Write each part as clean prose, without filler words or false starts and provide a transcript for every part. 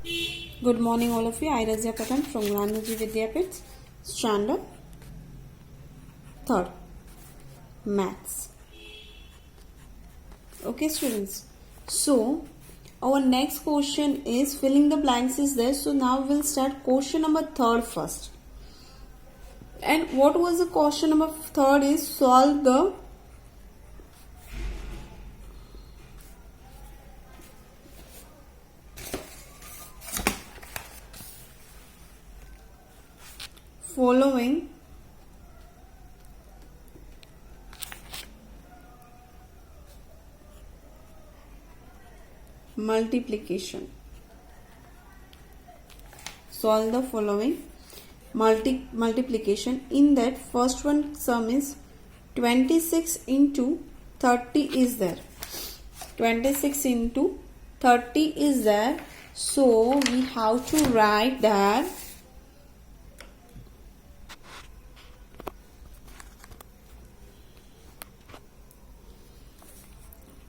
Good morning, all of you. I, Razia Patan from Gandhiji Vidyapith, Standard 3rd, Maths. Okay, students. So, our next question is filling the blanks is there. So, now we'll start question number 3rd first. And what was the question number 3rd is solve the following multiplication. Solve the following multiplication. In that first one sum is 26 into 30 is there. 26 into 30 is there. So we have to write that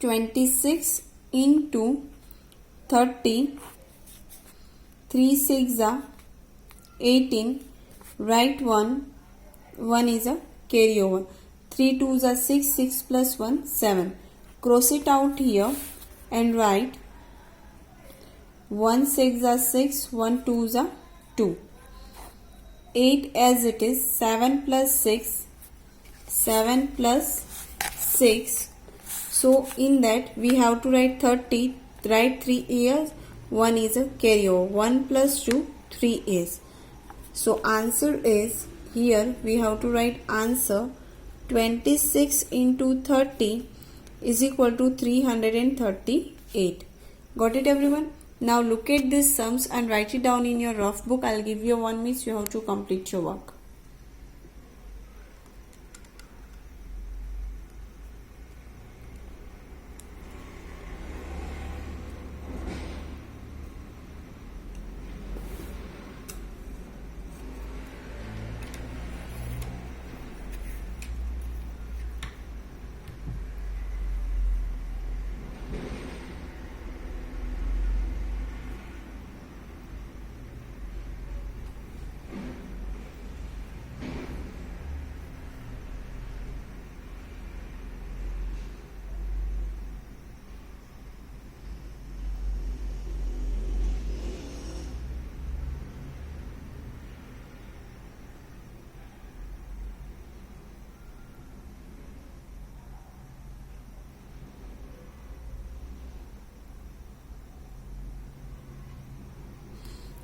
26 into 30, 3 6 are 18, write 1 is a carryover, 3 2s are 6, 6 plus 1 7, cross it out here and write 1 6 are 6, 1 2s are 2, 8 as it is, 7 plus 6, 7 plus 6. So in that we have to write 30, write 3 here, 1 is a carryover, 1 plus 2, 3 is. So answer is, here we have to write answer 26 into 30 is equal to 338. Got it everyone? Now look at these sums and write it down in your rough book. I'll give you 1 minute, you have to complete your work.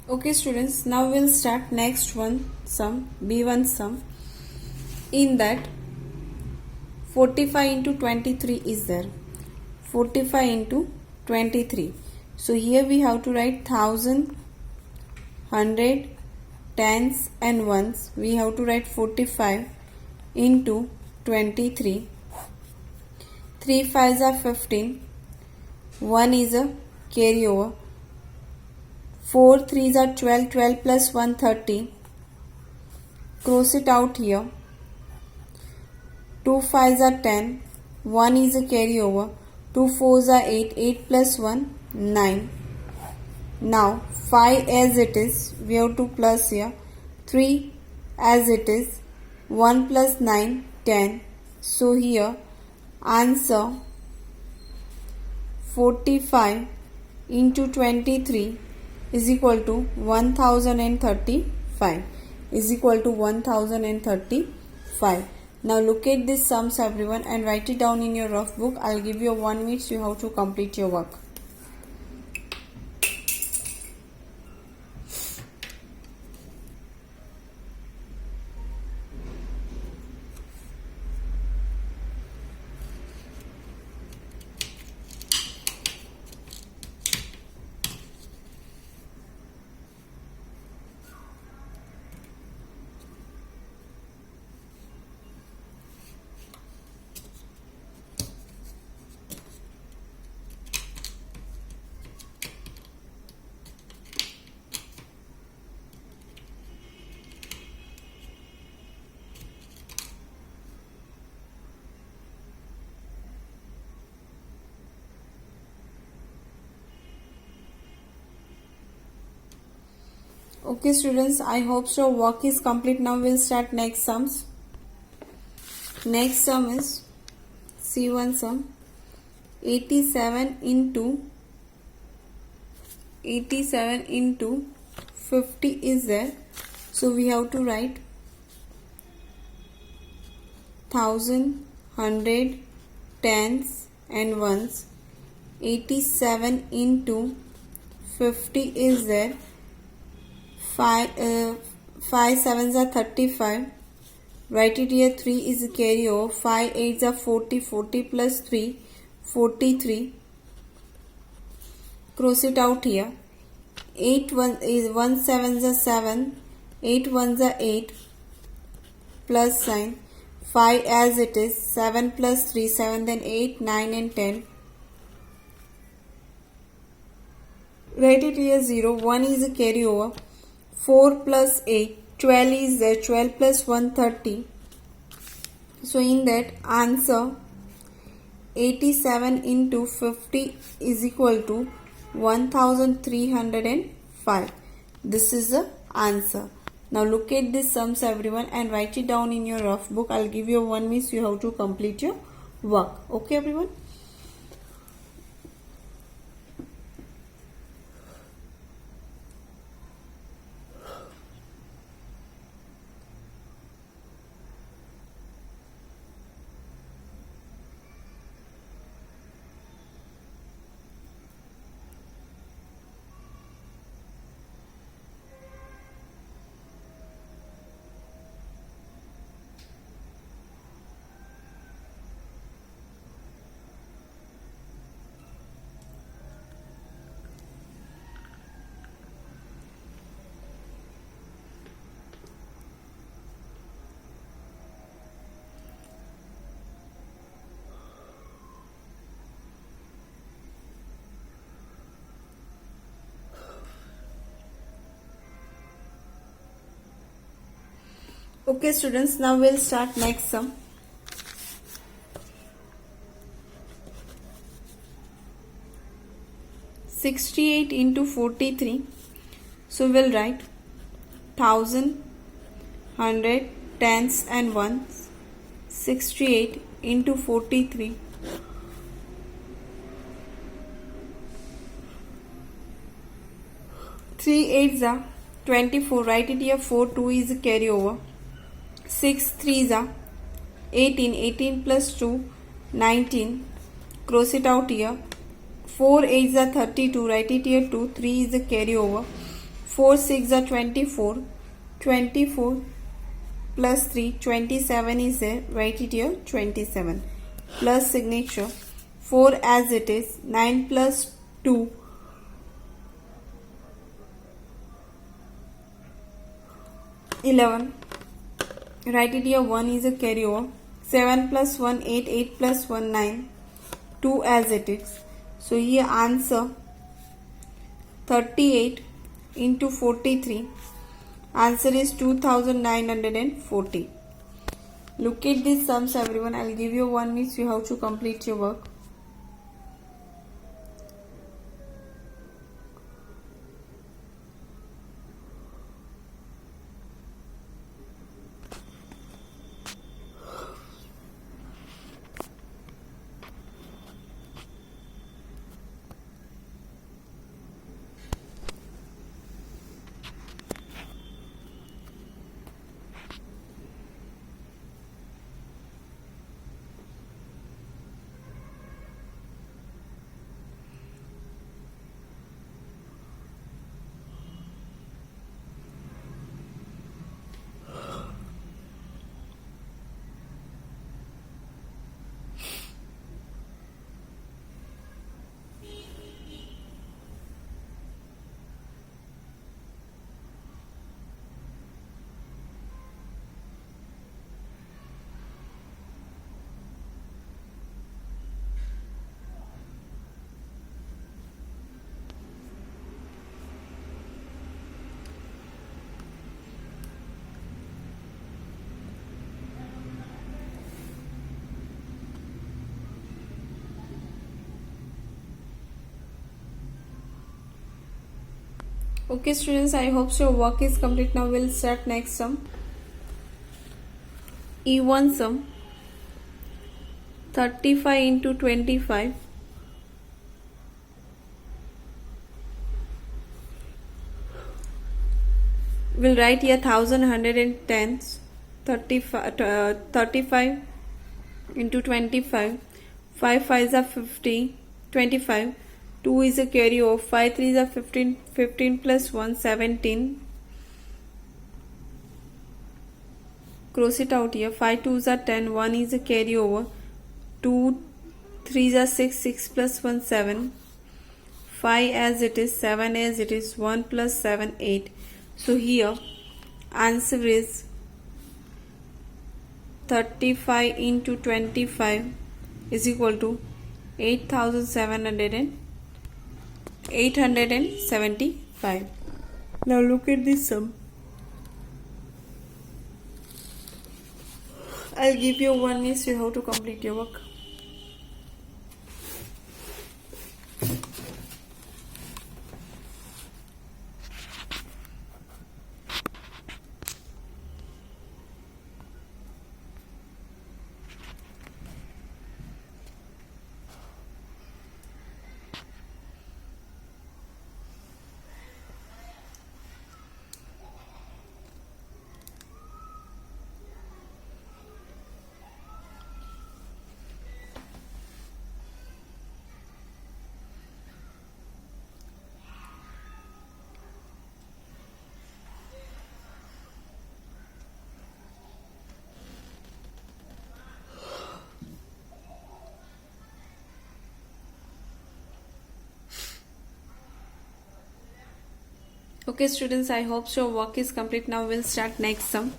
Okay students, now we'll start next one sum, B1 sum. In that 45 into 23 is there. 45 into 23. So here we have to write 1000, 100, tens and ones. We have to write 45 into 23. 3 5s are 15. 1 is a carryover. 4 3s are 12, 12 plus 1 30. Cross it out here. 2 5s are 10. 1 is a carryover. 2 4s are 8, 8 plus 1 9. Now 5 as it is, we have to plus here. 3 as it is, 1 plus 9 10. So here answer 45 into 23 is equal to 1035 is equal to 1035. Now look at these sums everyone and write it down in your rough book. I'll give you 1 minute, you have to complete your work. Okay students, I hope so work is complete. Now we'll start next sums. Next sum is C1 sum. 87 into 50 is there. So we have to write 1000, 100, tens and ones. 87 into 50 is there. 5 sevens are 35. Write it here. 3 is a carry over. 5 eights are 40. 40 plus 3, 43. Cross it out here. 8 1 sevens are 7. 8 ones are 8. Plus sign. 5 as it is. 7 plus 3, 7, then 8, 9 and 10. Write it here 0. 1 is a carry over. 4 plus 8. 12 is there. 12 plus 1, 30. So in that answer 87 into 50 is equal to 1305. This is the answer. Now look at these sums everyone and write it down in your rough book. I'll give you one miss. You have to complete your work. Okay everyone. Okay students, now we'll start next sum. (68) into 43. So we'll write 1000, 100, tens and ones. 68 into 43. 3 8s are 24. Write it here. 4 2 is a carry over. 6 3s are 18. 18 plus 2, 19. Cross it out here. 4 8s are 32. Write it here 2. 3 is a carry over. 4 6 are 24. 24 plus 3, 27 is there. Write it here 27. Plus signature. 4 as it is. 9 plus 2. 11. Write it here. 1 is a carry over. 7 plus 1, 8. 8 plus 1, 9. 2 as it is. So here answer 38 into 43. Answer is 2940. Look at these sums everyone. I'll give you one minute. You have to complete your work. Okay students, I hope so your work is complete. Now we'll start next sum. E1 sum 35 into 25 we'll write here 1110 35 into 25 5 5s are 50 25 2 is a carry over 5 3s are 15 15 plus 1 17 cross it out here 5 2s are 10 1 is a carry over 2 3s are 6 6 plus 1 7 5 as it is 7 as it is 1 plus 7 8 so here answer is 35 into 25 is equal to 875. Now look at this sum. I'll give you 1 minute to how to complete your work. Okay students, I hope so your work is complete. Now we'll start next sum.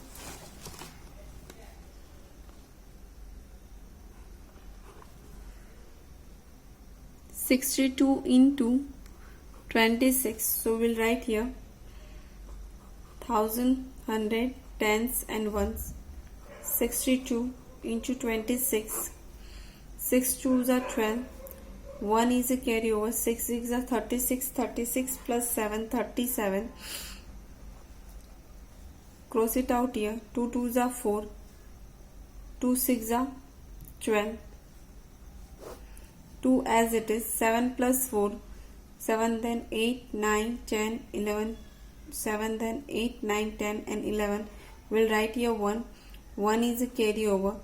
(62 into 26). So we'll write here 1100 tens and ones. 62 into 26. 6 2s are 12. 1 is a carry over 6 6 are 36 36 plus 7 37 cross it out here 2 2s are 4 2 6 are 12 2 as it is 7 plus 4 7 then 8 9 10 11 7 then 8 9 10 and 11 we'll write here 1 1 is a carry over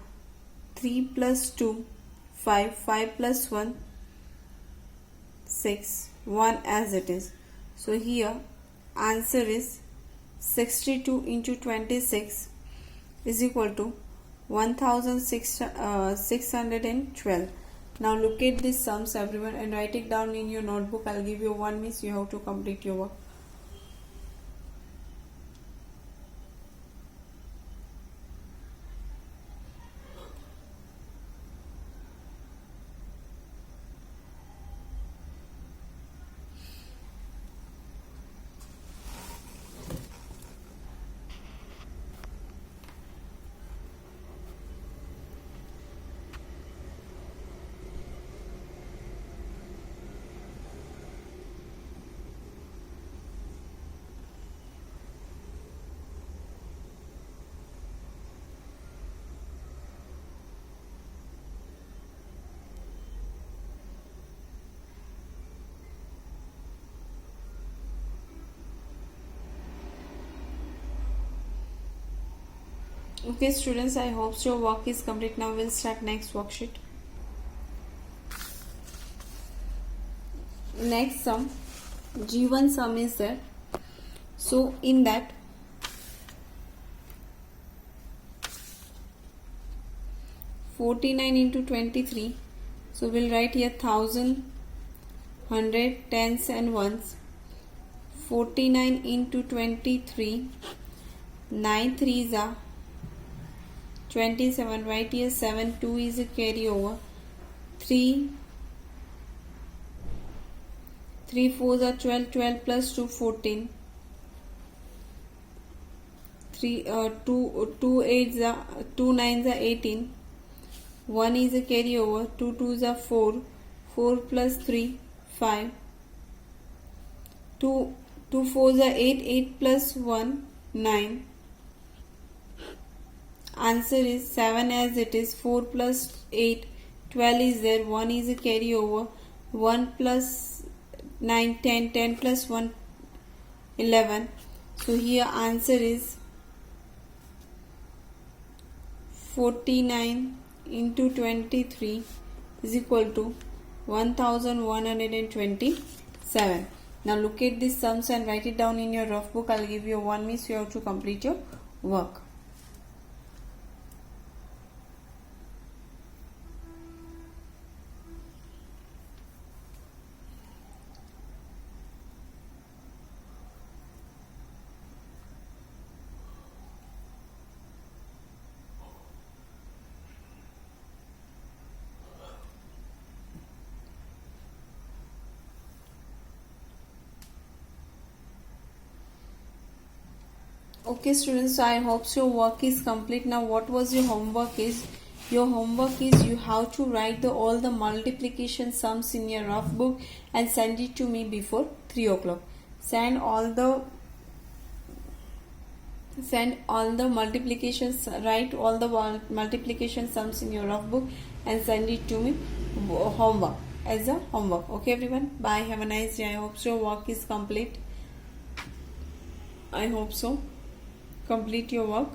3 plus 2 5 5 plus 1 6 1 as it is so here answer is 62 into 26 is equal to 1612. Now look at these sums everyone and write it down in your notebook. I'll give you 1 minute. You have to complete your work. Okay students, I hope your work is complete. Now we'll start next worksheet. Next sum, G1 sum is there. So in that (49 into 23). So we'll write here 1000 100 tens and ones. 49 into 23. 9 threes are 27. Right here 7 2 is a carry over 3 4s are 12 12 plus 2 14 3 2 8s are 2 9s are 18 1 is a carry over 2 2s are 4 4 plus 3 5 2 2 4s are 8, 8 plus 1, 9. Answer is 7 as it is. 4 plus 8, 12 is there. 1 is a carryover. 1 plus 9, 10. 10 plus 1, 11. So here answer is 49 into 23 is equal to 1127. Now look at these sums and write it down in your rough book. I'll give you 1 minute, so you have to complete your work. Okay students, so I hope your work is complete. Now what was your homework is? Your homework is you have to write all the multiplication sums in your rough book and send it to me before 3 o'clock. Send all the multiplications, write all the multiplication sums in your rough book and send it to me homework as a homework. Okay everyone, bye, have a nice day. I hope your work is complete. I hope so. Complete your work.